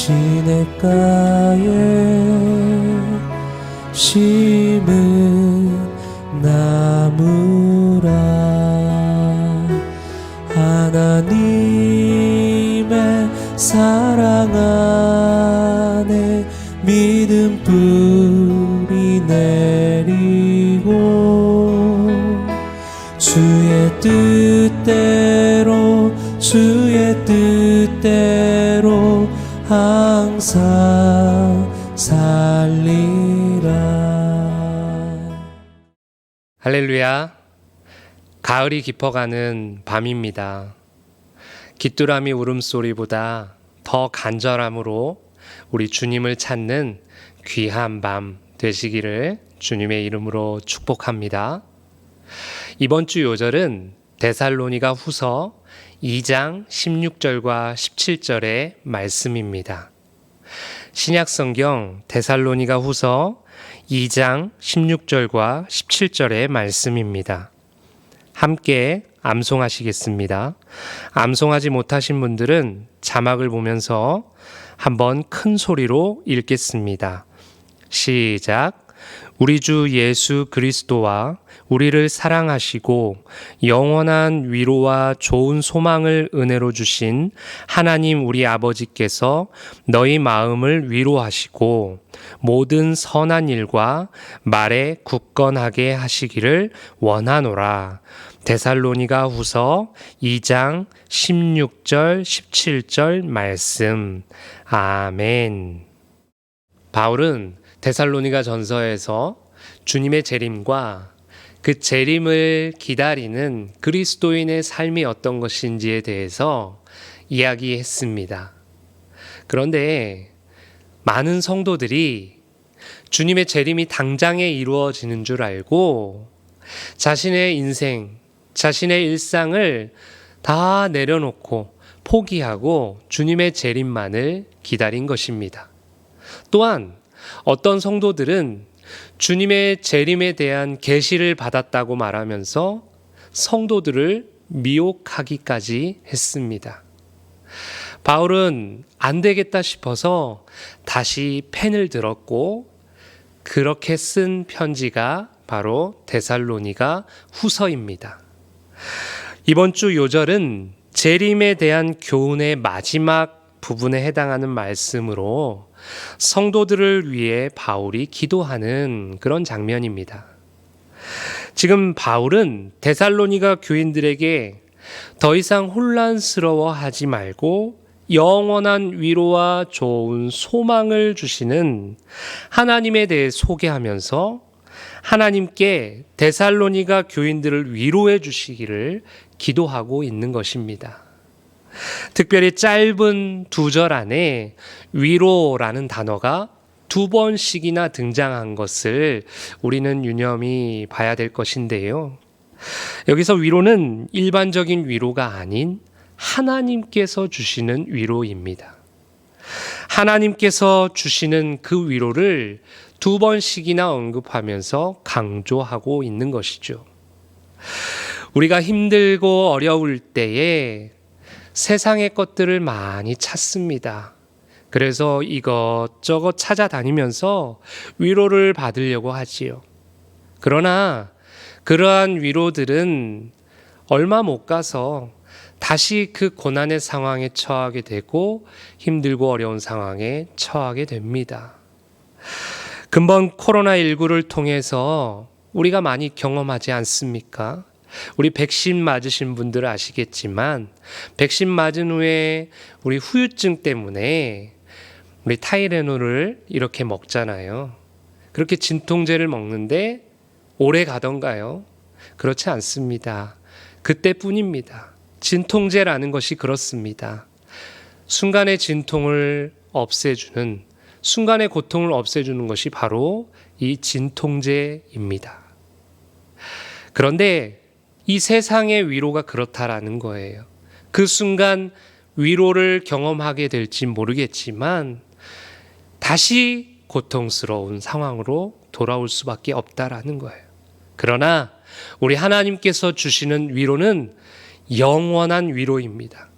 시냇가에 심은 나무라. 하나님의 사랑 안에 믿음 뿌리 내리고 주의 뜻대로 항상 살리라. 할렐루야. 가을이 깊어가는 밤입니다. 귀뚜라미 울음소리보다 더 간절함으로 우리 주님을 찾는 귀한 밤 되시기를 주님의 이름으로 축복합니다. 이번 주 요절은 데살로니가 후서 2장 16절과 17절의 말씀입니다. 신약성경 데살로니가 후서 2장 16절과 17절의 말씀입니다. 함께 암송하시겠습니다. 암송하지 못하신 분들은 자막을 보면서 한번 큰 소리로 읽겠습니다. 시작. 우리 주 예수 그리스도와 우리를 사랑하시고 영원한 위로와 좋은 소망을 은혜로 주신 하나님 우리 아버지께서 너희 마음을 위로하시고 모든 선한 일과 말에 굳건하게 하시기를 원하노라. 데살로니가 후서 2장 16절 17절 말씀. 아멘. 바울은 데살로니가 전서에서 주님의 재림과 그 재림을 기다리는 그리스도인의 삶이 어떤 것인지에 대해서 이야기했습니다. 그런데 많은 성도들이 주님의 재림이 당장에 이루어지는 줄 알고 자신의 인생, 자신의 일상을 다 내려놓고 포기하고 주님의 재림만을 기다린 것입니다. 또한 어떤 성도들은 주님의 재림에 대한 계시를 받았다고 말하면서 성도들을 미혹하기까지 했습니다. 바울은 안 되겠다 싶어서 다시 펜을 들었고 그렇게 쓴 편지가 바로 데살로니가 후서입니다. 이번 주 요절은 재림에 대한 교훈의 마지막 부분에 해당하는 말씀으로 성도들을 위해 바울이 기도하는 그런 장면입니다. 지금 바울은 데살로니가 교인들에게 더 이상 혼란스러워하지 말고 영원한 위로와 좋은 소망을 주시는 하나님에 대해 소개하면서 하나님께 데살로니가 교인들을 위로해 주시기를 기도하고 있는 것입니다. 특별히 짧은 2절 안에 위로라는 단어가 2번씩이나 등장한 것을 우리는 유념히 봐야 될 것인데요. 여기서 위로는 일반적인 위로가 아닌 하나님께서 주시는 위로입니다. 하나님께서 주시는 그 위로를 2번씩이나 언급하면서 강조하고 있는 것이죠. 우리가 힘들고 어려울 때에 세상의 것들을 많이 찾습니다. 그래서 이것저것 찾아다니면서 위로를 받으려고 하지요. 그러나 그러한 위로들은 얼마 못 가서 다시 그 고난의 상황에 처하게 되고 힘들고 어려운 상황에 처하게 됩니다. 근본 코로나19를 통해서 우리가 많이 경험하지 않습니까? 우리 백신 맞으신 분들 아시겠지만 백신 맞은 후에 우리 후유증 때문에 우리 타이레놀을 이렇게 먹잖아요. 그렇게 진통제를 먹는데 오래 가던가요? 그렇지 않습니다. 그때뿐입니다. 진통제라는 것이 그렇습니다. 순간의 진통을 없애주는, 순간의 고통을 없애주는 것이 바로 이 진통제입니다. 그런데 이 세상의 위로가 그렇다라는 거예요. 그 순간 위로를 경험하게 될지 모르겠지만 다시 고통스러운 상황으로 돌아올 수밖에 없다라는 거예요. 그러나 우리 하나님께서 주시는 위로는 영원한 위로입니다.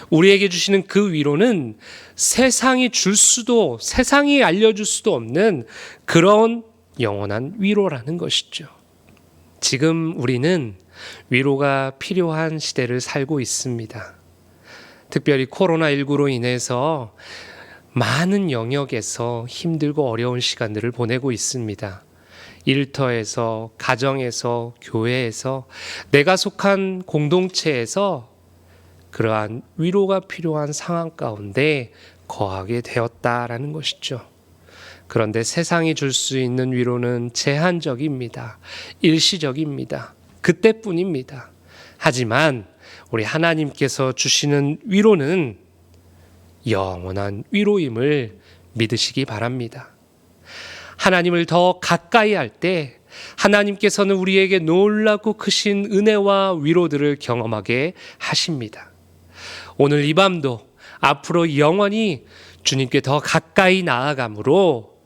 우리에게 주시는 그 위로는 세상이 알려줄 수도 없는 그런 영원한 위로라는 것이죠. 지금 우리는 위로가 필요한 시대를 살고 있습니다. 특별히 코로나19로 인해서 많은 영역에서 힘들고 어려운 시간들을 보내고 있습니다. 일터에서, 가정에서, 교회에서, 내가 속한 공동체에서 그러한 위로가 필요한 상황 가운데 거하게 되었다라는 것이죠. 그런데 세상이 줄 수 있는 위로는 제한적입니다. 일시적입니다. 그때뿐입니다. 하지만 우리 하나님께서 주시는 위로는 영원한 위로임을 믿으시기 바랍니다. 하나님을 더 가까이 할 때 하나님께서는 우리에게 놀랍고 크신 은혜와 위로들을 경험하게 하십니다. 오늘 이 밤도 앞으로 영원히 주님께 더 가까이 나아감으로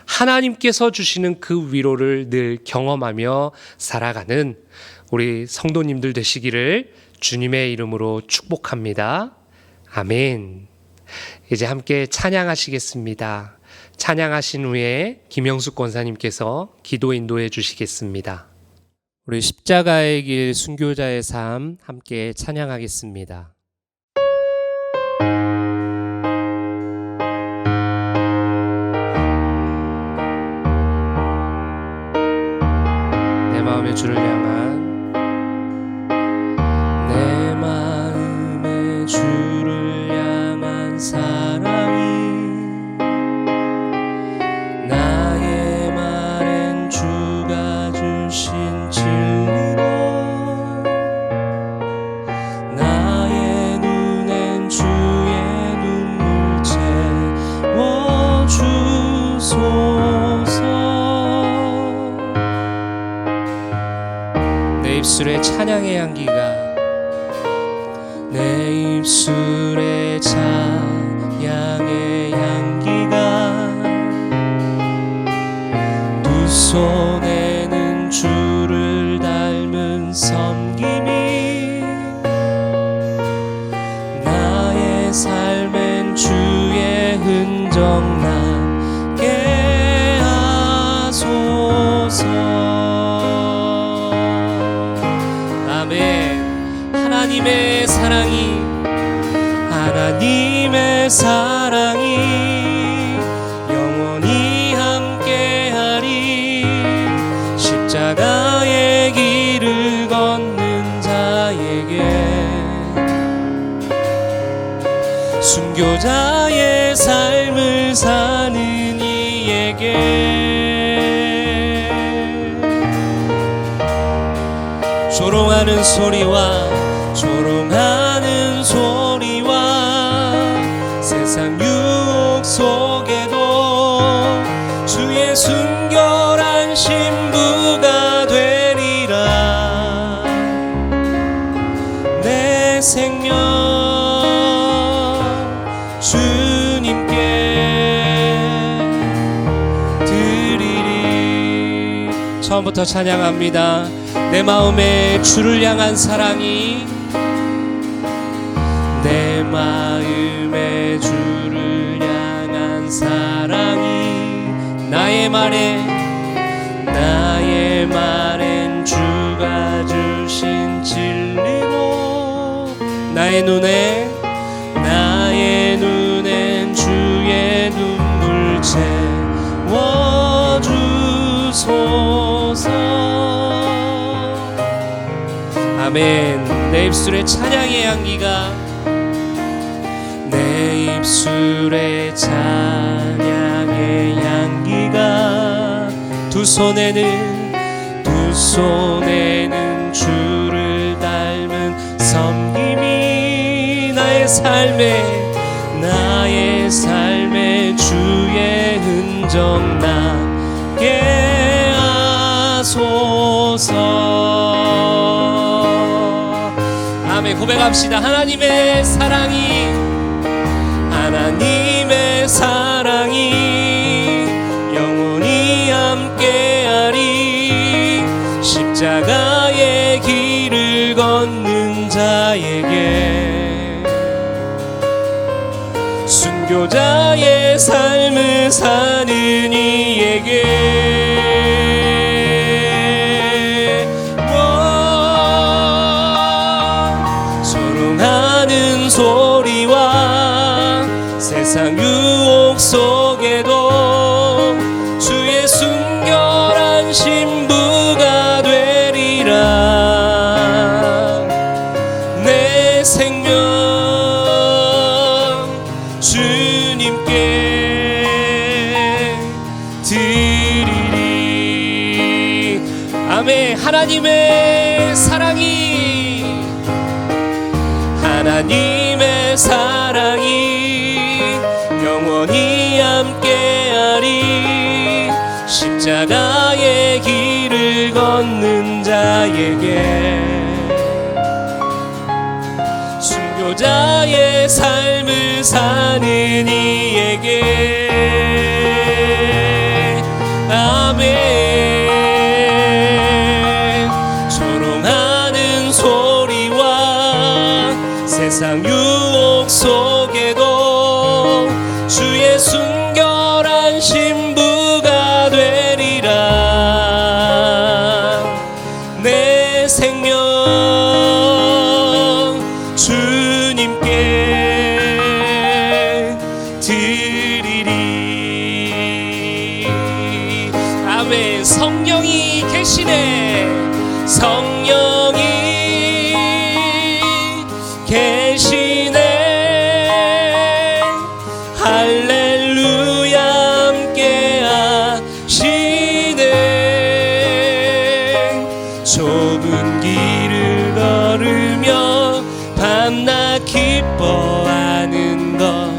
하나님께서 주시는 그 위로를 늘 경험하며 살아가는 우리 성도님들 되시기를 주님의 이름으로 축복합니다. 아멘. 이제 함께 찬양하시겠습니다. 찬양하신 후에 김영숙 권사님께서 기도 인도해 주시겠습니다. 우리 십자가의 길 순교자의 삶 함께 찬양하겠습니다. 내 마음의 주를 향한 내 마음의 주를 향한 사랑이 나의 말엔 주가 주신 진리로 나의 눈엔 주의 눈물 채워주소서. 내 입술에 찬양의 향기가 내 입술에 찬양의 향기가 두 손에는 주를 닮은 섬김이 나의 삶엔 주의 흔적 남게 하소서. 아멘. 하나님의 사랑이 영원히 함께하리. 십자가의 길을 걷는 자에게 순교자의 삶을 사는 이에게 조롱하는 소리와 세상 유혹 속에도 주의 순결한 신부가 되리라. 내 생명 주님께 드리리. 처음부터 찬양합니다. 내 마음에 주를 향한 사랑이 내 마음에 주를 향한 사랑이 나의 말엔 주가 주신 진리로 나의 눈엔 주의 눈물 채워주소서. 아멘. 내 입술에 찬양의 향기가 내 입술에 찬양의 향기가 두 손에는 주를 닮은 섬김이 나의 삶에 주의 흔적 남게 하소서. 아멘. 고백합시다. 하나님의 사랑이 영원히 함께하리. 십자가의 길을 걷는 자에게 순교자의 삶을 사는 이에게 조롱하는 소리와 세상 유혹 속에도 주의 순결한 신부가 되리라. 내 생명 주님께 드리리. 아멘. 하나님의 사랑이 영원히 함께하리. 십자가의 길을 걷는 자에게 순교자의 삶을 사는 이에게 아멘. 조롱하는 소리와 세상 유혹 속에도 주의 순결한 신부가 되리라. 내 생명 주님께 드리리. 아멘. 성령이 계시네. 성령이 계시네. 할렐루야 함께 하시네. 좁은 길을 걸으며 밤낮 기뻐하는 것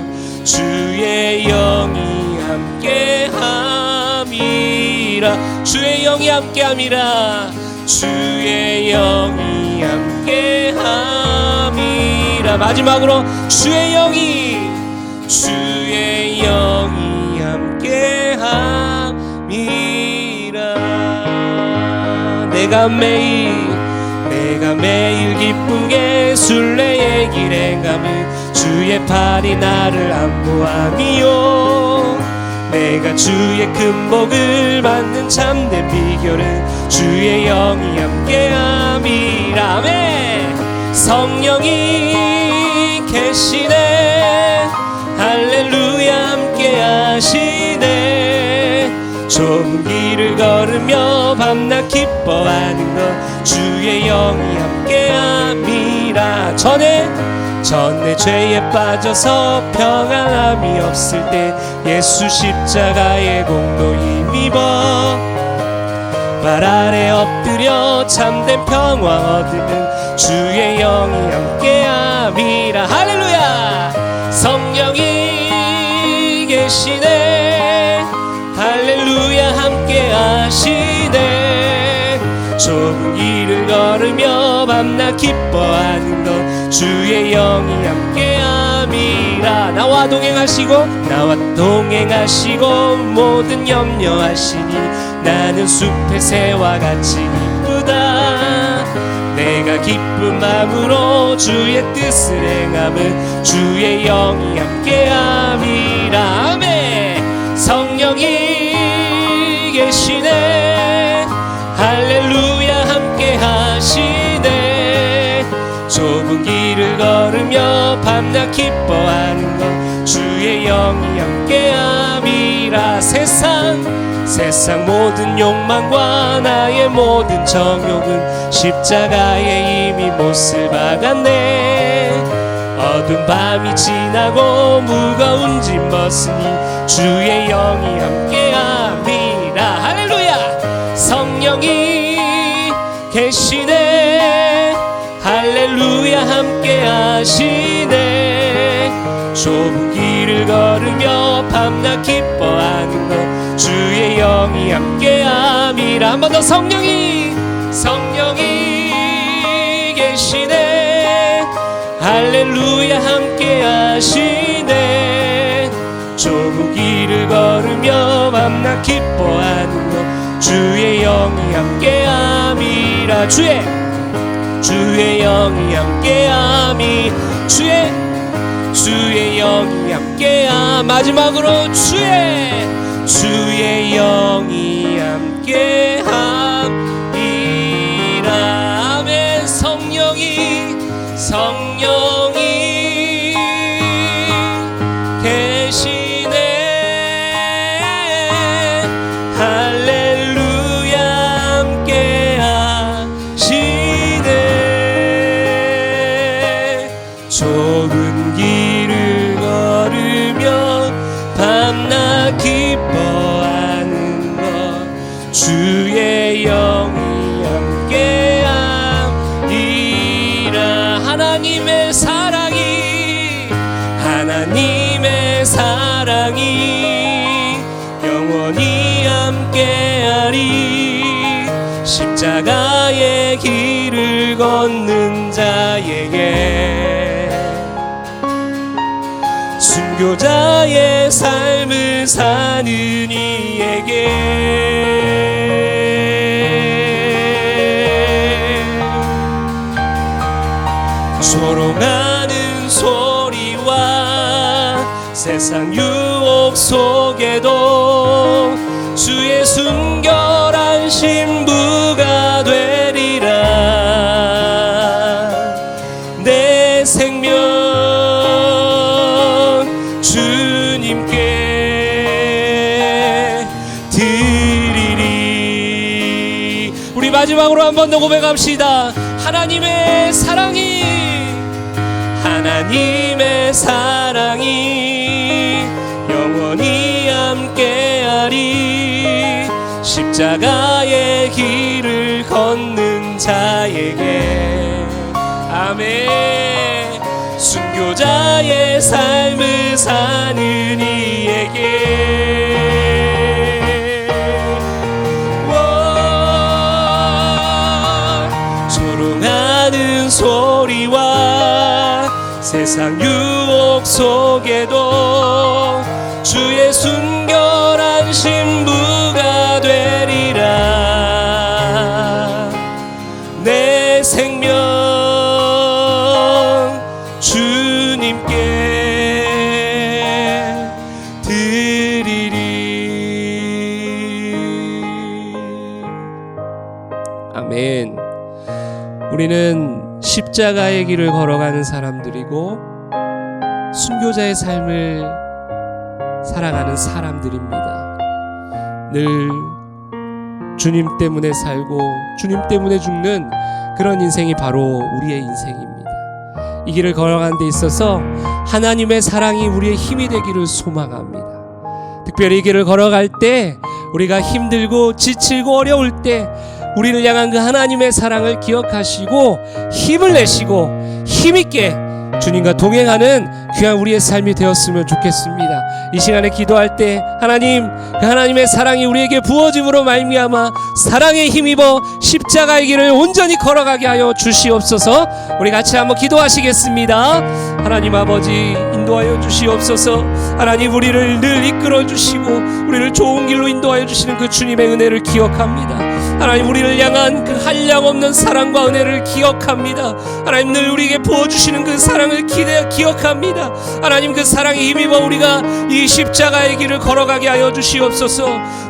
주의 영이 함께 함이라. 주의 영이 함께 함이라. 주의 영이 함께 함이라. 마지막으로 주의 영이 함께 함이라. 내가 매일 기쁘게 순례의 길 행함은 주의 팔이 나를 안보함이요. 내가 주의 큰 복을 받는 참된 비결은 주의 영이 함께함이라. 아멘. 성령이 계시네. 할렐루야 함께 하시네. 좁은 길을 걸으며 밤낮 기뻐하는 것 주의 영이 함께함이라. 전에 죄에 빠져서 평안함이 없을 때 예수 십자가의 공로 힘입어 발 아래 엎드려 참된 평화 얻으면 주의 영이 함께함이라. 할렐루야. 성령이 계시네. 할렐루야 함께 하시네. 좁은 길을 걸으며 밤낮 기뻐하는 것 주의 영이 함께함이라. 나와 동행하시고 모든 염려하시니 나는 숲의 새와 같이 기쁘다. 내가 기쁜 마음으로 주의 뜻을 행함은 주의 영이 함께함이라. 아멘. 성령이 계시네. 할렐루야 함께 하시네. 좁은 길을 걸으며 밤낮 기뻐하는 것 주의 영이 함께함이라. 세상 모든 욕망과 나의 모든 정욕은 십자가에 이미 못을 박았네. 어두운 밤이 지나고 무거운 짐 벗으니 주의 영이 함께함이라. 할렐루야. 성령이 계시네. 할렐루야 함께 하시네. 좁은 길을 걸으며 밤낮 기뻐하는 것 주의 영이 함께함이라. 한 번 더. 성령이 계시네. 할렐루야 함께 하시네. 좁은 길을 걸으며 밤낮 기뻐하는 것 주의 영이 함께함이라. 주의 영이 함께함이 주의 영이 함께함. 마지막으로 주의 영이 함께함이라. 아멘. 성령이 계시네. 할렐루야. 함께하시네. 좋은 길을 걸으며 밤낮 기뻐하는 것 주의 영이 함께함이라. 하나님의 사랑이 영원히 함께하리. 십자가의 길을 걷는 자에게 순교자의 삶을 사는 이에게 조롱하는 소리와 세상 유혹 속에도 주의 순결한 신부가 되리라. 내 생명 주님께 드리리. 우리 마지막으로 한 번 더 고백합시다. 하나님의 사랑이 영원히 함께하리. 십자가의 길을 걷는 자에게 아멘. 순교자의 삶을 사는 이에게 조롱하는 소리와 세상 유혹 속에도 주의 순결한 신부가 되리라. 내 생명 주님께 드리리. 아멘. 우리는 십자가의 길을 걸어가는 사람들이고 순교자의 삶을 살아가는 사람들입니다. 늘 주님 때문에 살고 주님 때문에 죽는 그런 인생이 바로 우리의 인생입니다. 이 길을 걸어가는 데 있어서 하나님의 사랑이 우리의 힘이 되기를 소망합니다. 특별히 이 길을 걸어갈 때 우리가 힘들고 지치고 어려울 때 우리를 향한 그 하나님의 사랑을 기억하시고 힘을 내시고 힘있게 주님과 동행하는 귀한 우리의 삶이 되었으면 좋겠습니다. 이 시간에 기도할 때 하나님, 그 하나님의 사랑이 우리에게 부어짐으로 말미암아 사랑에 힘입어 십자가의 길을 온전히 걸어가게 하여 주시옵소서. 우리 같이 한번 기도하시겠습니다. 하나님 아버지 인도하여 주시옵소서. 하나님 우리를 늘 이끌어 주시고 우리를 좋은 길로 인도하여 주시는 그 주님의 은혜를 기억합니다. 하나님 우리를 향한 그 한량없는 사랑과 은혜를 기억합니다. 하나님 늘 우리에게 부어주시는 그 사랑을 기억합니다. 하나님 그 사랑에 힘입어 우리가 이 십자가의 길을 걸어가게 하여 주시옵소서.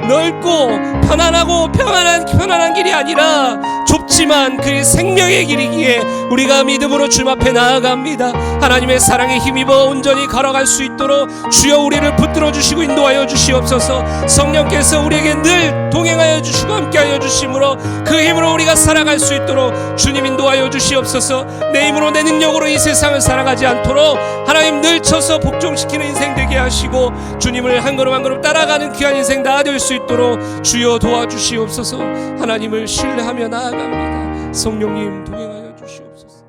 넓고 편안하고 편안한 길이 아니라 좁지만 그 생명의 길이기에 우리가 믿음으로 주님 앞에 나아갑니다. 하나님의 사랑에 힘입어 온전히 걸어갈 수 있도록 주여 우리를 붙들어 주시고 인도하여 주시옵소서. 성령께서 우리에게 늘 동행하여 주시고 함께하여 주심으로 그 힘으로 우리가 살아갈 수 있도록 주님 인도하여 주시옵소서. 내 힘으로 내 능력으로 이 세상을 살아가지 않도록 하나님 늘 쳐서 복종시키는 인생 되게 하시고 주님을 한 걸음 한 걸음 따라가는 귀한 인생 다 될 수 있도록 주여 도와주시옵소서. 하나님을 신뢰하며 나아갑니다. 성령님 동행하여 주시옵소서.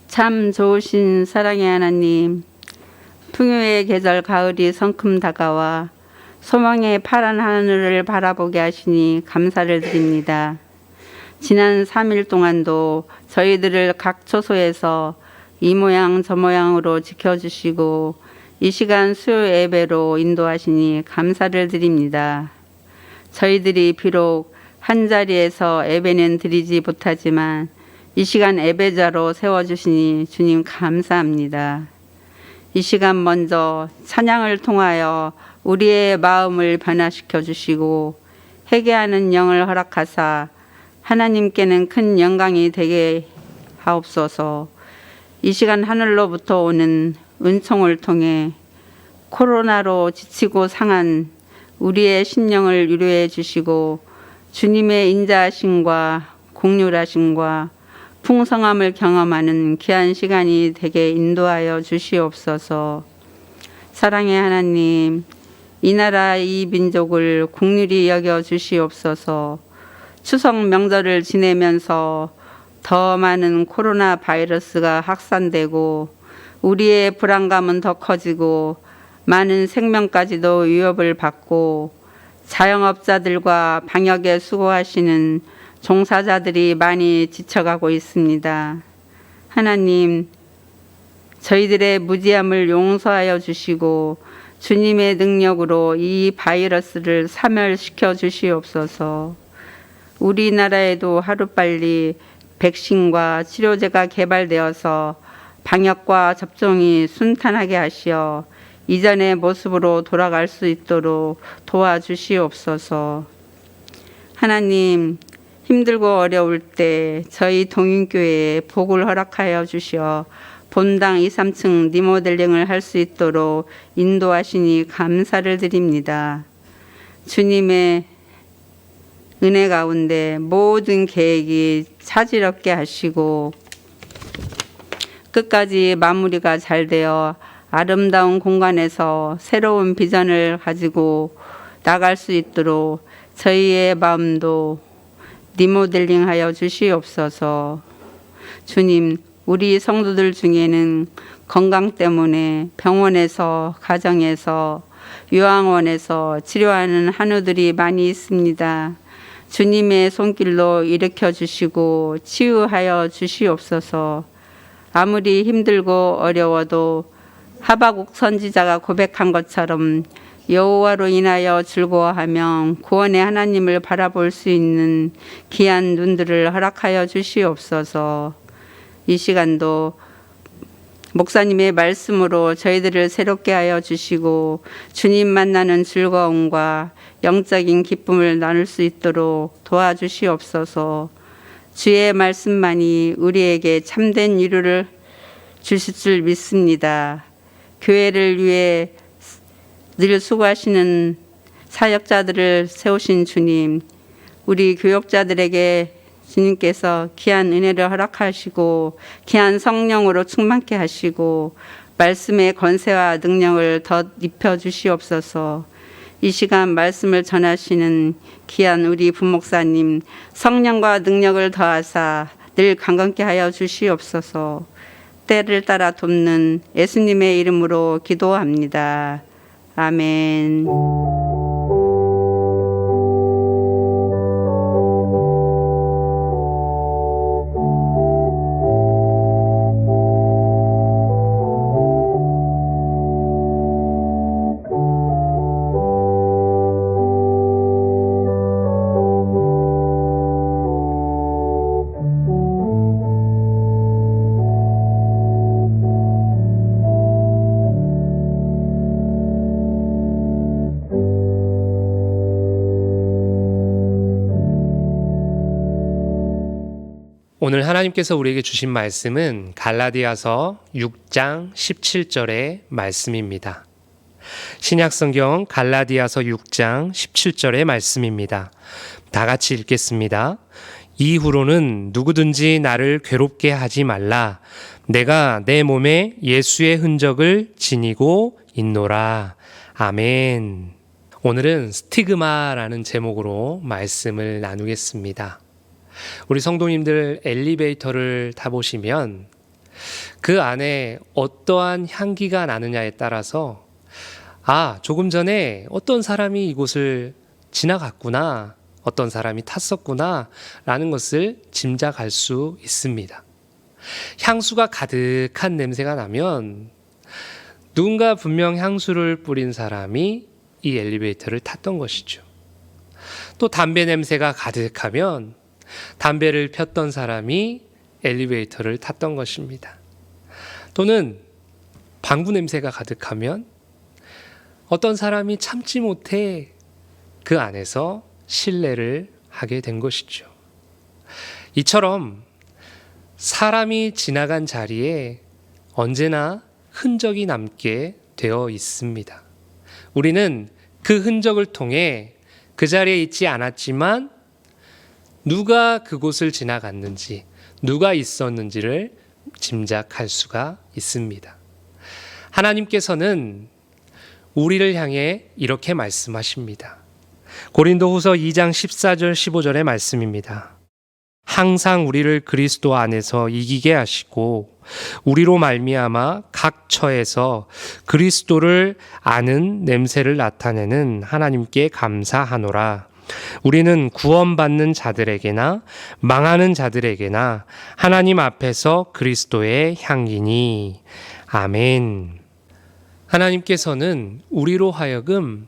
참 좋으신 사랑의 하나님, 풍요의 계절 가을이 성큼 다가와 소망의 파란 하늘을 바라보게 하시니 감사를 드립니다. 지난 3일 동안도 저희들을 각 초소에서 이 모양 저 모양으로 지켜주시고 이 시간 수요 예배로 인도하시니 감사를 드립니다. 저희들이 비록 한 자리에서 예배는 드리지 못하지만 이 시간 예배자로 세워주시니 주님 감사합니다. 이 시간 먼저 찬양을 통하여 우리의 마음을 변화시켜 주시고 회개하는 영을 허락하사 하나님께는 큰 영광이 되게 하옵소서. 이 시간 하늘로부터 오는 은총을 통해 코로나로 지치고 상한 우리의 심령을 위로해 주시고 주님의 인자하심과 공률하심과 풍성함을 경험하는 귀한 시간이 되게 인도하여 주시옵소서. 사랑의 하나님, 이 나라 이 민족을 긍휼히 여겨 주시옵소서. 추석 명절을 지내면서 더 많은 코로나 바이러스가 확산되고 우리의 불안감은 더 커지고 많은 생명까지도 위협을 받고 자영업자들과 방역에 수고하시는 종사자들이 많이 지쳐가고 있습니다. 하나님, 저희들의 무지함을 용서하여 주시고 주님의 능력으로 이 바이러스를 사멸시켜 주시옵소서. 우리나라에도 하루빨리 백신과 치료제가 개발되어서 방역과 접종이 순탄하게 하시어 이전의 모습으로 돌아갈 수 있도록 도와주시옵소서. 하나님, 힘들고 어려울 때 저희 동인교회에 복을 허락하여 주시어 본당 2, 3층 리모델링을 할 수 있도록 인도하시니 감사를 드립니다. 주님의 은혜 가운데 모든 계획이 차질없게 하시고 끝까지 마무리가 잘 되어 아름다운 공간에서 새로운 비전을 가지고 나갈 수 있도록 저희의 마음도 리모델링하여 주시옵소서. 주님, 우리 성도들 중에는 건강 때문에 병원에서, 가정에서, 요양원에서 치료하는 한우들이 많이 있습니다. 주님의 손길로 일으켜 주시고 치유하여 주시옵소서. 아무리 힘들고 어려워도 하박국 선지자가 고백한 것처럼 여호와로 인하여 즐거워하며 구원의 하나님을 바라볼 수 있는 귀한 눈들을 허락하여 주시옵소서. 이 시간도 목사님의 말씀으로 저희들을 새롭게 하여 주시고 주님 만나는 즐거움과 영적인 기쁨을 나눌 수 있도록 도와주시옵소서. 주의 말씀만이 우리에게 참된 위로를 주실 줄 믿습니다. 교회를 위해 늘 수고하시는 사역자들을 세우신 주님, 우리 교역자들에게 주님께서 귀한 은혜를 허락하시고 귀한 성령으로 충만케 하시고 말씀의 권세와 능력을 더 입혀 주시옵소서. 이 시간 말씀을 전하시는 귀한 우리 부목사님, 성령과 능력을 더하사 늘 강건케 하여 주시옵소서. 때를 따라 돕는 예수님의 이름으로 기도합니다. 아멘. 오늘 하나님께서 우리에게 주신 말씀은 갈라디아서 6장 17절의 말씀입니다. 신약성경 갈라디아서 6장 17절의 말씀입니다. 다 같이 읽겠습니다. 이후로는 누구든지 나를 괴롭게 하지 말라. 내가 내 몸에 예수의 흔적을 지니고 있노라. 아멘. 오늘은 스티그마라는 제목으로 말씀을 나누겠습니다. 우리 성도님들 엘리베이터를 타보시면 그 안에 어떠한 향기가 나느냐에 따라서 조금 전에 어떤 사람이 이곳을 지나갔구나, 어떤 사람이 탔었구나 라는 것을 짐작할 수 있습니다. 향수가 가득한 냄새가 나면 누군가 분명 향수를 뿌린 사람이 이 엘리베이터를 탔던 것이죠. 또 담배 냄새가 가득하면 담배를 폈던 사람이 엘리베이터를 탔던 것입니다. 또는 방구 냄새가 가득하면 어떤 사람이 참지 못해 그 안에서 실례를 하게 된 것이죠. 이처럼 사람이 지나간 자리에 언제나 흔적이 남게 되어 있습니다. 우리는 그 흔적을 통해 그 자리에 있지 않았지만 누가 그곳을 지나갔는지, 누가 있었는지를 짐작할 수가 있습니다. 하나님께서는 우리를 향해 이렇게 말씀하십니다. 고린도후서 2장 14절 15절의 말씀입니다. 항상 우리를 그리스도 안에서 이기게 하시고 우리로 말미암아 각 처에서 그리스도를 아는 냄새를 나타내는 하나님께 감사하노라. 우리는 구원받는 자들에게나 망하는 자들에게나 하나님 앞에서 그리스도의 향기니. 아멘. 하나님께서는 우리로 하여금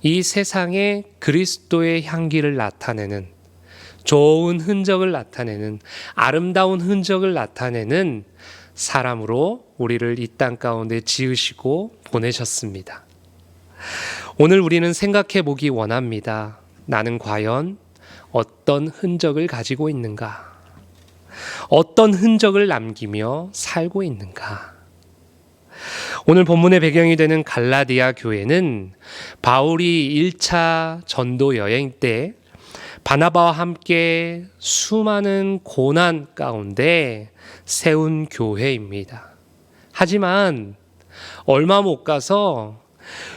이 세상에 그리스도의 향기를 나타내는, 좋은 흔적을 나타내는, 아름다운 흔적을 나타내는 사람으로 우리를 이 땅 가운데 지으시고 보내셨습니다. 오늘 우리는 생각해 보기 원합니다. 나는 과연 어떤 흔적을 가지고 있는가? 어떤 흔적을 남기며 살고 있는가? 오늘 본문의 배경이 되는 갈라디아 교회는 바울이 1차 전도 여행 때 바나바와 함께 수많은 고난 가운데 세운 교회입니다. 하지만 얼마 못 가서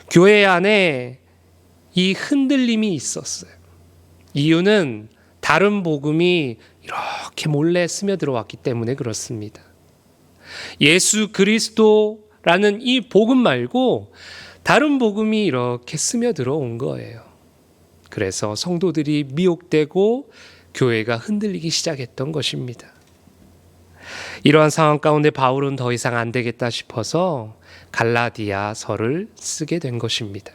교회 안에 이 흔들림이 있었어요. 이유는 다른 복음이 이렇게 몰래 스며들어왔기 때문에 그렇습니다. 예수 그리스도라는 이 복음 말고 다른 복음이 이렇게 스며들어온 거예요. 그래서 성도들이 미혹되고 교회가 흔들리기 시작했던 것입니다. 이러한 상황 가운데 바울은 더 이상 안 되겠다 싶어서 갈라디아서를 쓰게 된 것입니다.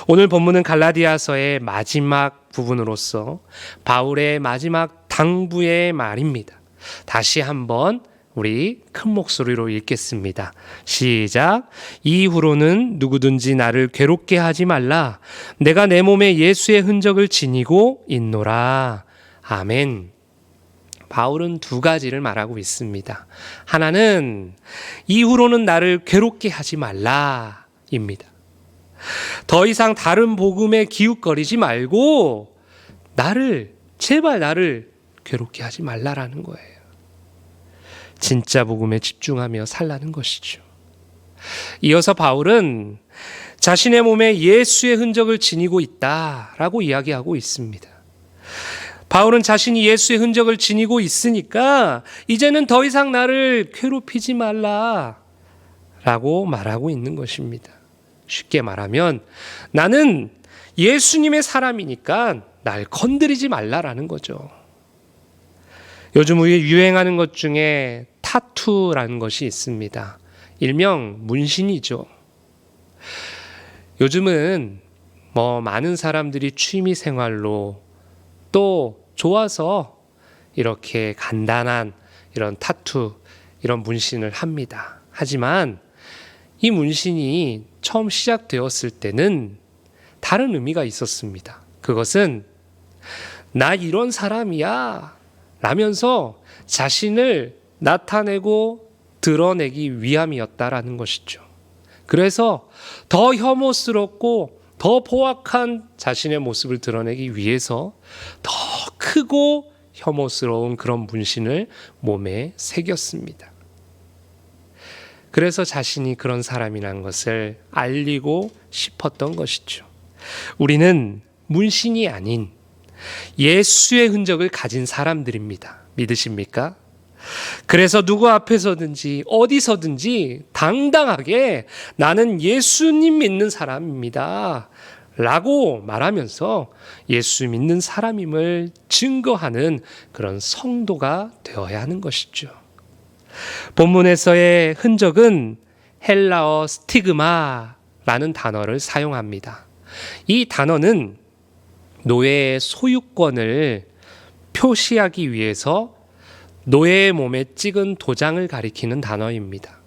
오늘 본문은 갈라디아서의 마지막 부분으로서 바울의 마지막 당부의 말입니다. 다시 한번 우리 큰 목소리로 읽겠습니다. 시작. 이후로는 누구든지 나를 괴롭게 하지 말라. 내가 내 몸에 예수의 흔적을 지니고 있노라. 아멘. 바울은 두 가지를 말하고 있습니다. 하나는 이후로는 나를 괴롭게 하지 말라입니다. 더 이상 다른 복음에 기웃거리지 말고 제발 나를 괴롭게 하지 말라라는 거예요. 진짜 복음에 집중하며 살라는 것이죠. 이어서 바울은 자신의 몸에 예수의 흔적을 지니고 있다라고 이야기하고 있습니다. 바울은 자신이 예수의 흔적을 지니고 있으니까 이제는 더 이상 나를 괴롭히지 말라라고 말하고 있는 것입니다. 쉽게 말하면 나는 예수님의 사람이니까 날 건드리지 말라라는 거죠. 요즘 유행하는 것 중에 타투라는 것이 있습니다. 일명 문신이죠. 요즘은 많은 사람들이 취미 생활로 또 좋아서 이렇게 간단한 이런 타투, 이런 문신을 합니다. 하지만 이 문신이 처음 시작되었을 때는 다른 의미가 있었습니다. 그것은 나 이런 사람이야 라면서 자신을 나타내고 드러내기 위함이었다라는 것이죠. 그래서 더 혐오스럽고 더 포악한 자신의 모습을 드러내기 위해서 더 크고 혐오스러운 그런 문신을 몸에 새겼습니다. 그래서 자신이 그런 사람이라는 것을 알리고 싶었던 것이죠. 우리는 문신이 아닌 예수의 흔적을 가진 사람들입니다. 믿으십니까? 그래서 누구 앞에서든지 어디서든지 당당하게 나는 예수님 믿는 사람입니다 라고 말하면서 예수 믿는 사람임을 증거하는 그런 성도가 되어야 하는 것이죠. 본문에서의 흔적은 헬라어 스티그마라는 단어를 사용합니다. 이 단어는 노예의 소유권을 표시하기 위해서 노예의 몸에 찍은 도장을 가리키는 단어입니다.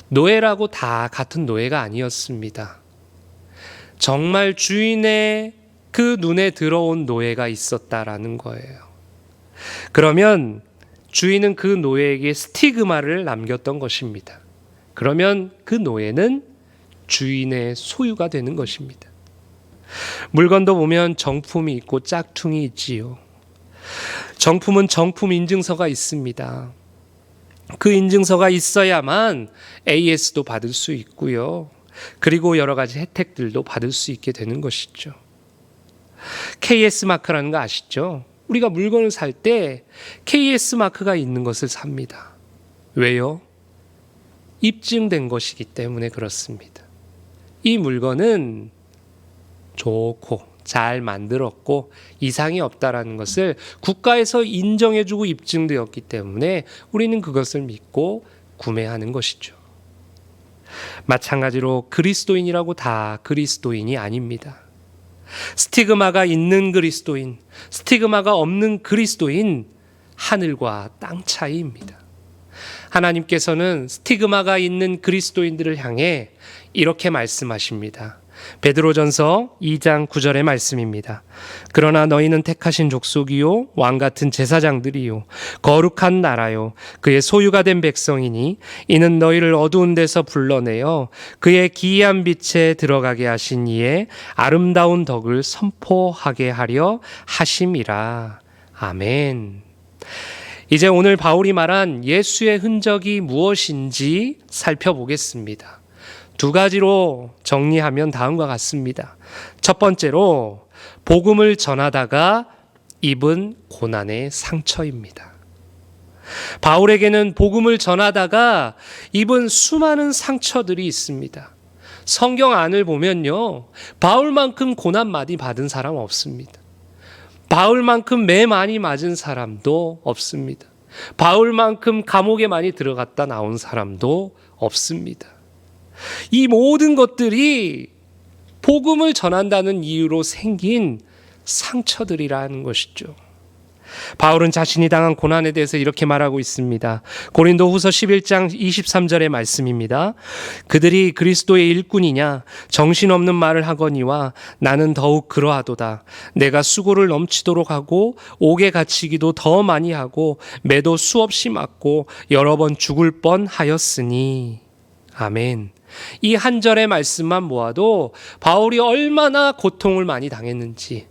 노예라고 다 같은 노예가 아니었습니다. 정말 주인의 그 눈에 들어온 노예가 있었다라는 거예요. 그러면 주인은 그 노예에게 스티그마를 남겼던 것입니다. 그러면 그 노예는 주인의 소유가 되는 것입니다. 물건도 보면 정품이 있고 짝퉁이 있지요. 정품은 정품 인증서가 있습니다. 그 인증서가 있어야만 AS도 받을 수 있고요. 그리고 여러 가지 혜택들도 받을 수 있게 되는 것이죠. KS 마크라는 거 아시죠? 우리가 물건을 살 때 KS 마크가 있는 것을 삽니다. 왜요? 입증된 것이기 때문에 그렇습니다. 이 물건은 좋고 잘 만들었고 이상이 없다라는 것을 국가에서 인정해주고 입증되었기 때문에 우리는 그것을 믿고 구매하는 것이죠. 마찬가지로 그리스도인이라고 다 그리스도인이 아닙니다. 스티그마가 있는 그리스도인, 스티그마가 없는 그리스도인, 하늘과 땅 차이입니다. 하나님께서는 스티그마가 있는 그리스도인들을 향해 이렇게 말씀하십니다. 베드로전서 2장 9절의 말씀입니다. 그러나 너희는 택하신 족속이요 왕같은 제사장들이요 거룩한 나라요 그의 소유가 된 백성이니 이는 너희를 어두운 데서 불러내어 그의 기이한 빛에 들어가게 하신 이의 아름다운 덕을 선포하게 하려 하심이라. 아멘. 이제 오늘 바울이 말한 예수의 흔적이 무엇인지 살펴보겠습니다. 두 가지로 정리하면 다음과 같습니다. 첫 번째로 복음을 전하다가 입은 고난의 상처입니다. 바울에게는 복음을 전하다가 입은 수많은 상처들이 있습니다. 성경 안을 보면요, 바울만큼 고난 많이 받은 사람 없습니다. 바울만큼 매 많이 맞은 사람도 없습니다. 바울만큼 감옥에 많이 들어갔다 나온 사람도 없습니다. 이 모든 것들이 복음을 전한다는 이유로 생긴 상처들이라는 것이죠. 바울은 자신이 당한 고난에 대해서 이렇게 말하고 있습니다. 고린도후서 11장 23절의 말씀입니다. 그들이 그리스도의 일꾼이냐 정신없는 말을 하거니와 나는 더욱 그러하도다. 내가 수고를 넘치도록 하고 옥에 갇히기도 더 많이 하고 매도 수없이 맞고 여러 번 죽을 뻔하였으니. 아멘. 이 한 절의 말씀만 모아도 바울이 얼마나 고통을 많이 당했는지,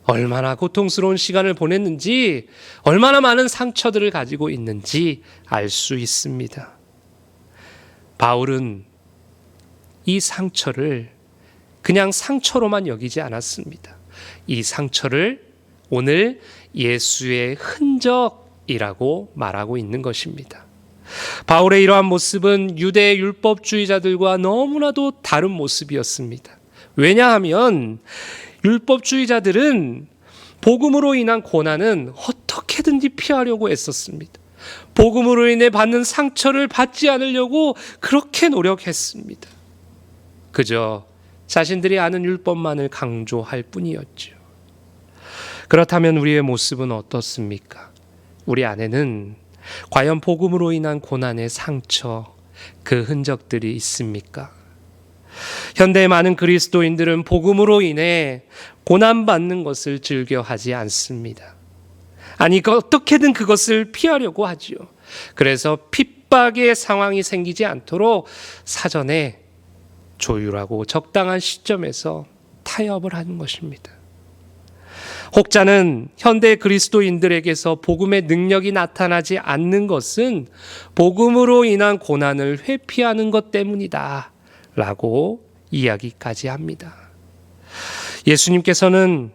얼마나 고통스러운 시간을 보냈는지, 얼마나 많은 상처들을 가지고 있는지 알 수 있습니다. 바울은 이 상처를 그냥 상처로만 여기지 않았습니다. 이 상처를 오늘 예수의 흔적이라고 말하고 있는 것입니다. 바울의 이러한 모습은 유대 율법주의자들과 너무나도 다른 모습이었습니다. 왜냐하면 율법주의자들은 복음으로 인한 고난은 어떻게든지 피하려고 애썼습니다. 복음으로 인해 받는 상처를 받지 않으려고 그렇게 노력했습니다. 그저 자신들이 아는 율법만을 강조할 뿐이었죠. 그렇다면 우리의 모습은 어떻습니까? 우리 안에는 과연 복음으로 인한 고난의 상처, 그 흔적들이 있습니까? 현대의 많은 그리스도인들은 복음으로 인해 고난받는 것을 즐겨하지 않습니다. 아니, 어떻게든 그것을 피하려고 하지요. 그래서 핍박의 상황이 생기지 않도록 사전에 조율하고 적당한 시점에서 타협을 하는 것입니다. 혹자는 현대 그리스도인들에게서 복음의 능력이 나타나지 않는 것은 복음으로 인한 고난을 회피하는 것 때문이다 라고 이야기까지 합니다. 예수님께서는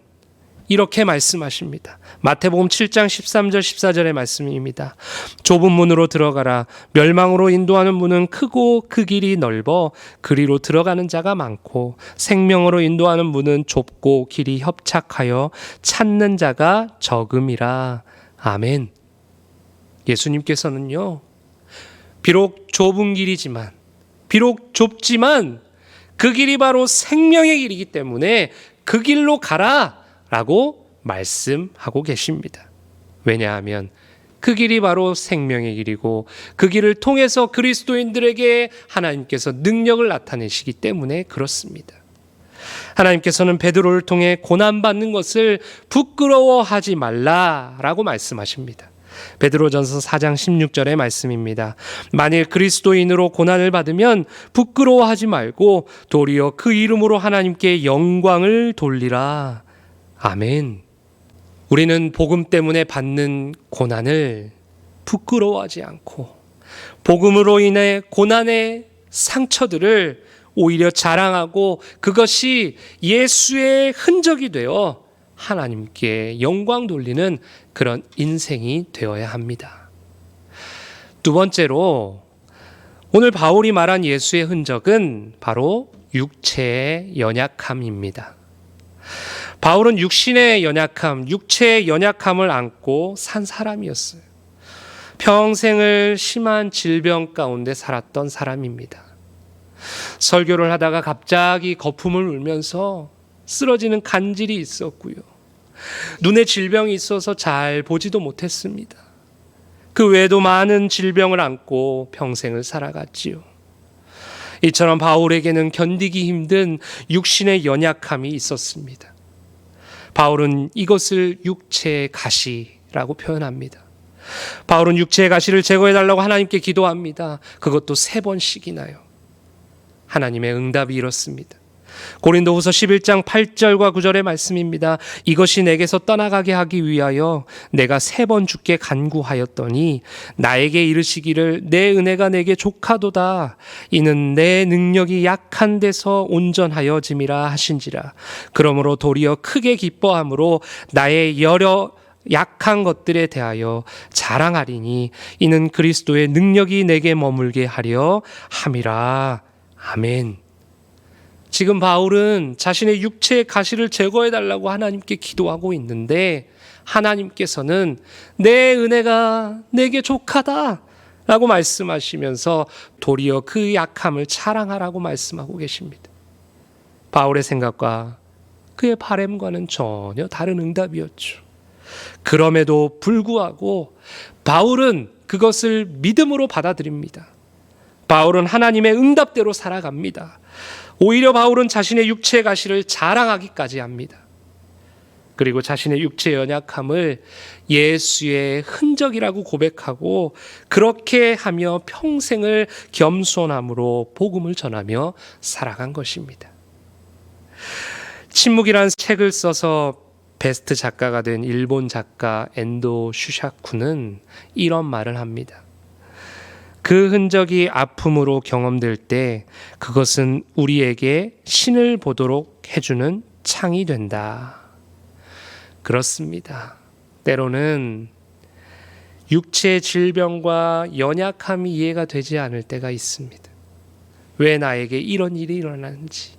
이렇게 말씀하십니다. 마태복음 7장 13절 14절의 말씀입니다. 좁은 문으로 들어가라. 멸망으로 인도하는 문은 크고 그 길이 넓어 그리로 들어가는 자가 많고 생명으로 인도하는 문은 좁고 길이 협착하여 찾는 자가 적음이라. 아멘. 예수님께서는요, 비록 좁은 길이지만, 비록 좁지만 그 길이 바로 생명의 길이기 때문에 그 길로 가라 라고 말씀하고 계십니다. 왜냐하면 그 길이 바로 생명의 길이고 그 길을 통해서 그리스도인들에게 하나님께서 능력을 나타내시기 때문에 그렇습니다. 하나님께서는 베드로를 통해 고난받는 것을 부끄러워하지 말라라고 말씀하십니다. 베드로전서 4장 16절의 말씀입니다. 만일 그리스도인으로 고난을 받으면 부끄러워하지 말고 도리어 그 이름으로 하나님께 영광을 돌리라. 아멘. 우리는 복음 때문에 받는 고난을 부끄러워하지 않고 복음으로 인해 고난의 상처들을 오히려 자랑하고 그것이 예수의 흔적이 되어 하나님께 영광 돌리는 그런 인생이 되어야 합니다. 두 번째로 오늘 바울이 말한 예수의 흔적은 바로 육체의 연약함입니다. 바울은 육신의 연약함, 육체의 연약함을 안고 산 사람이었어요. 평생을 심한 질병 가운데 살았던 사람입니다. 설교를 하다가 갑자기 거품을 울면서 쓰러지는 간질이 있었고요. 눈에 질병이 있어서 잘 보지도 못했습니다. 그 외에도 많은 질병을 안고 평생을 살아갔지요. 이처럼 바울에게는 견디기 힘든 육신의 연약함이 있었습니다. 바울은 이것을 육체의 가시라고 표현합니다. 바울은 육체의 가시를 제거해달라고 하나님께 기도합니다. 그것도 3번씩이나요. 하나님의 응답이 이렇습니다. 고린도후서 11장 8절과 9절의 말씀입니다. 이것이 내게서 떠나가게 하기 위하여 내가 3번 주께 간구하였더니 나에게 이르시기를 내 은혜가 내게 족하도다. 이는 내 능력이 약한 데서 온전하여짐이라 하신지라. 그러므로 도리어 크게 기뻐함으로 나의 여러 약한 것들에 대하여 자랑하리니 이는 그리스도의 능력이 내게 머물게 하려 함이라. 아멘. 지금 바울은 자신의 육체의 가시를 제거해달라고 하나님께 기도하고 있는데 하나님께서는 내 은혜가 내게 족하다 라고 말씀하시면서 도리어 그 약함을 자랑하라고 말씀하고 계십니다. 바울의 생각과 그의 바람과는 전혀 다른 응답이었죠. 그럼에도 불구하고 바울은 그것을 믿음으로 받아들입니다. 바울은 하나님의 응답대로 살아갑니다. 오히려 바울은 자신의 육체의 가시를 자랑하기까지 합니다. 그리고 자신의 육체의 연약함을 예수의 흔적이라고 고백하고 그렇게 하며 평생을 겸손함으로 복음을 전하며 살아간 것입니다. 침묵이라는 책을 써서 베스트 작가가 된 일본 작가 엔도 슈샤쿠는 이런 말을 합니다. 그 흔적이 아픔으로 경험될 때 그것은 우리에게 신을 보도록 해주는 창이 된다. 그렇습니다. 때로는 육체의 질병과 연약함이 이해가 되지 않을 때가 있습니다. 왜 나에게 이런 일이 일어나는지,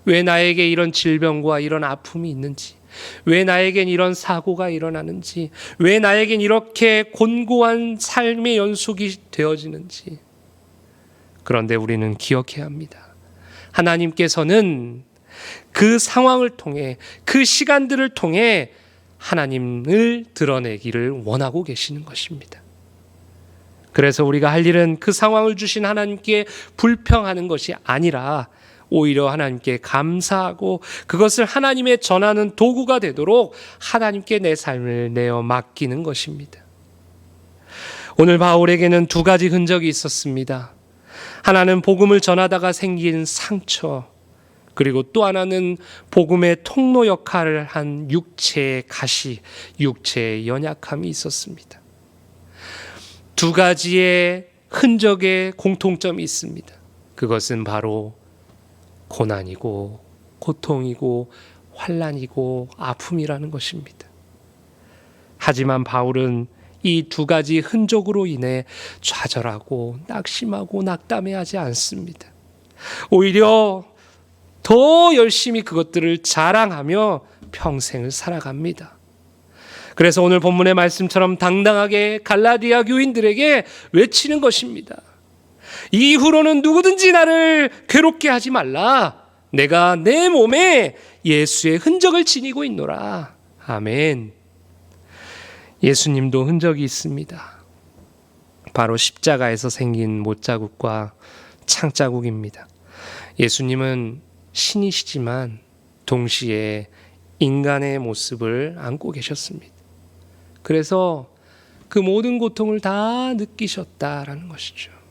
왜 나에게 이런 질병과 이런 아픔이 있는지, 왜 나에겐 이런 사고가 일어나는지, 왜 나에겐 이렇게 곤고한 삶의 연속이 되어지는지. 그런데 우리는 기억해야 합니다. 하나님께서는 그 상황을 통해, 그 시간들을 통해 하나님을 드러내기를 원하고 계시는 것입니다. 그래서 우리가 할 일은 그 상황을 주신 하나님께 불평하는 것이 아니라 오히려 하나님께 감사하고 그것을 하나님의 전하는 도구가 되도록 하나님께 내 삶을 내어 맡기는 것입니다. 오늘 바울에게는 2가지 흔적이 있었습니다. 하나는 복음을 전하다가 생긴 상처, 그리고 또 하나는 복음의 통로 역할을 한 육체의 가시, 육체의 연약함이 있었습니다. 2가지의 흔적의 공통점이 있습니다. 그것은 바로 고난이고 고통이고 환난이고 아픔이라는 것입니다. 하지만 바울은 이 2가지 흔적으로 인해 좌절하고 낙심하고 낙담해하지 않습니다. 오히려 더 열심히 그것들을 자랑하며 평생을 살아갑니다. 그래서 오늘 본문의 말씀처럼 당당하게 갈라디아 교인들에게 외치는 것입니다. 이후로는 누구든지 나를 괴롭게 하지 말라. 내가 내 몸에 예수의 흔적을 지니고 있노라. 아멘. 예수님도 흔적이 있습니다. 바로 십자가에서 생긴 못자국과 창자국입니다. 예수님은 신이시지만 동시에 인간의 모습을 안고 계셨습니다. 그래서 그 모든 고통을 다 느끼셨다라는 것이죠.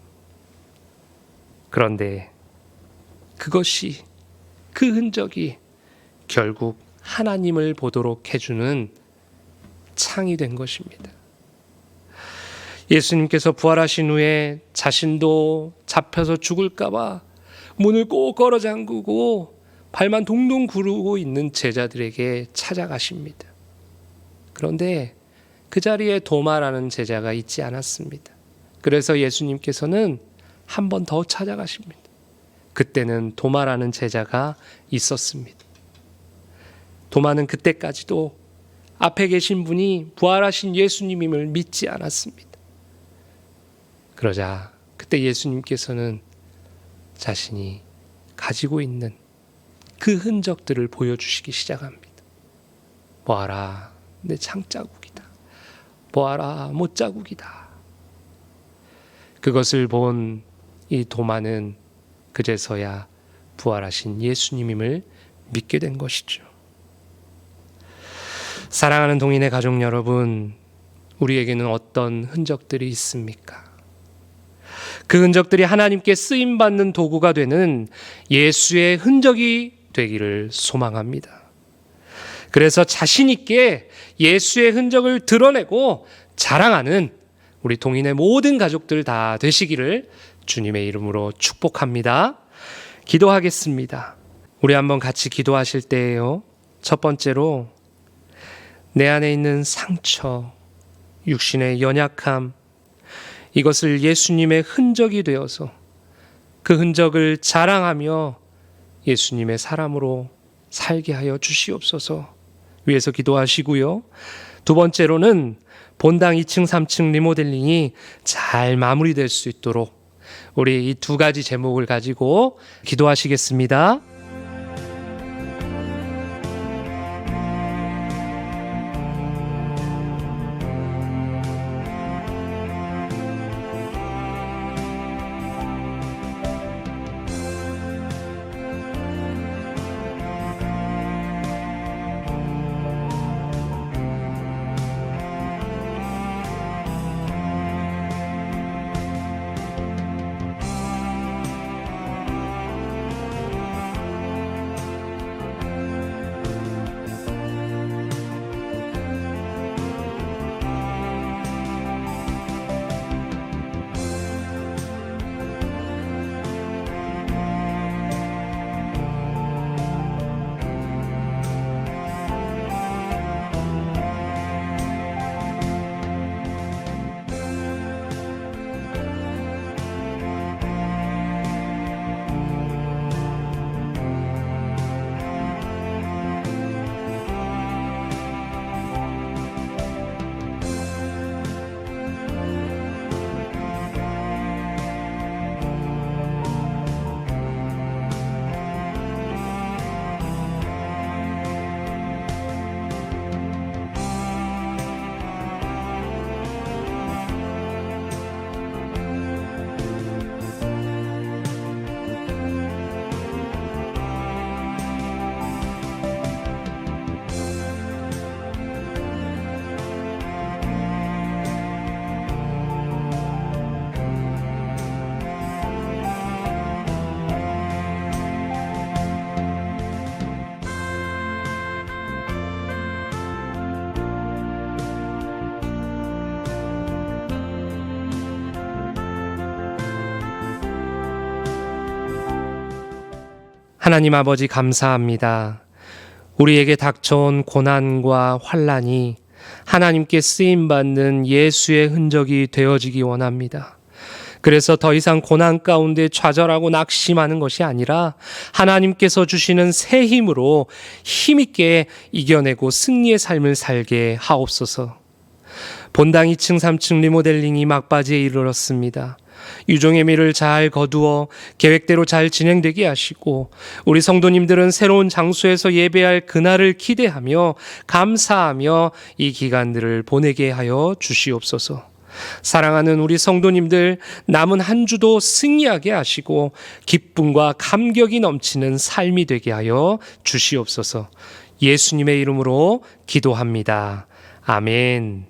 그런데 그것이, 그 흔적이 결국 하나님을 보도록 해주는 창이 된 것입니다. 예수님께서 부활하신 후에 자신도 잡혀서 죽을까봐 문을 꼭 걸어 잠그고 발만 동동 구르고 있는 제자들에게 찾아가십니다. 그런데 그 자리에 도마라는 제자가 있지 않았습니다. 그래서 예수님께서는 한 번 더 찾아가십니다. 그때는 도마라는 제자가 있었습니다. 도마는 그때까지도 앞에 계신 분이 부활하신 예수님임을 믿지 않았습니다. 그러자 그때 예수님께서는 자신이 가지고 있는 그 흔적들을 보여주시기 시작합니다. 보아라, 내 창자국이다. 보아라, 못자국이다. 그것을 본 이 도마는 그제서야 부활하신 예수님임을 믿게 된 것이죠. 사랑하는 동인의 가족 여러분, 우리에게는 어떤 흔적들이 있습니까? 그 흔적들이 하나님께 쓰임받는 도구가 되는 예수의 흔적이 되기를 소망합니다. 그래서 자신 있게 예수의 흔적을 드러내고 자랑하는 우리 동인의 모든 가족들 다 되시기를 주님의 이름으로 축복합니다. 기도하겠습니다. 우리 한번 같이 기도하실 때에요, 첫 번째로 내 안에 있는 상처, 육신의 연약함, 이것을 예수님의 흔적이 되어서 그 흔적을 자랑하며 예수님의 사람으로 살게 하여 주시옵소서 위해서 기도하시고요. 두 번째로는 본당 2층, 3층 리모델링이 잘 마무리될 수 있도록 우리 이 두 가지 제목을 가지고 기도하시겠습니다. 하나님 아버지 감사합니다. 우리에게 닥쳐온 고난과 환난이 하나님께 쓰임받는 예수의 흔적이 되어지기 원합니다. 그래서 더 이상 고난 가운데 좌절하고 낙심하는 것이 아니라 하나님께서 주시는 새 힘으로 힘있게 이겨내고 승리의 삶을 살게 하옵소서. 본당 2층 3층 리모델링이 막바지에 이르렀습니다. 유종의 미를 잘 거두어 계획대로 잘 진행되게 하시고 우리 성도님들은 새로운 장소에서 예배할 그날을 기대하며 감사하며 이 기간들을 보내게 하여 주시옵소서. 사랑하는 우리 성도님들 남은 한 주도 승리하게 하시고 기쁨과 감격이 넘치는 삶이 되게 하여 주시옵소서. 예수님의 이름으로 기도합니다. 아멘.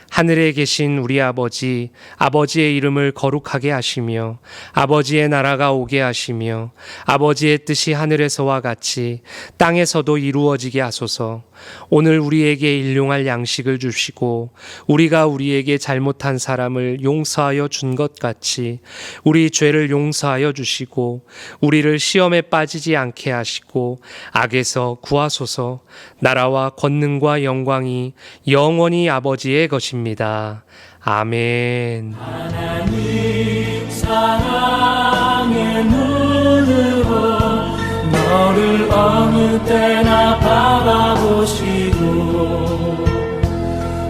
하늘에 계신 우리 아버지, 아버지의 이름을 거룩하게 하시며 아버지의 나라가 오게 하시며 아버지의 뜻이 하늘에서와 같이 땅에서도 이루어지게 하소서. 오늘 우리에게 일용할 양식을 주시고 우리가 우리에게 잘못한 사람을 용서하여 준 것 같이 우리 죄를 용서하여 주시고 우리를 시험에 빠지지 않게 하시고 악에서 구하소서. 나라와 권능과 영광이 영원히 아버지의 것입니다. 아멘. 하나님 사랑의 눈으로 너를 어느 때나 바라보시고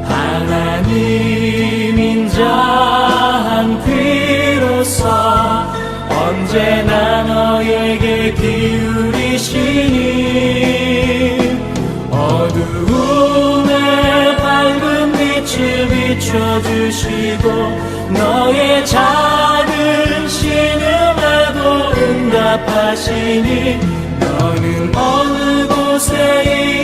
하나님 인자한 귀로서 언제나 너에게 기울이시니 어두움에 밝은 빛을 비춰주시고 너의 작은 신음에도 응답하시니 너는 어느 곳에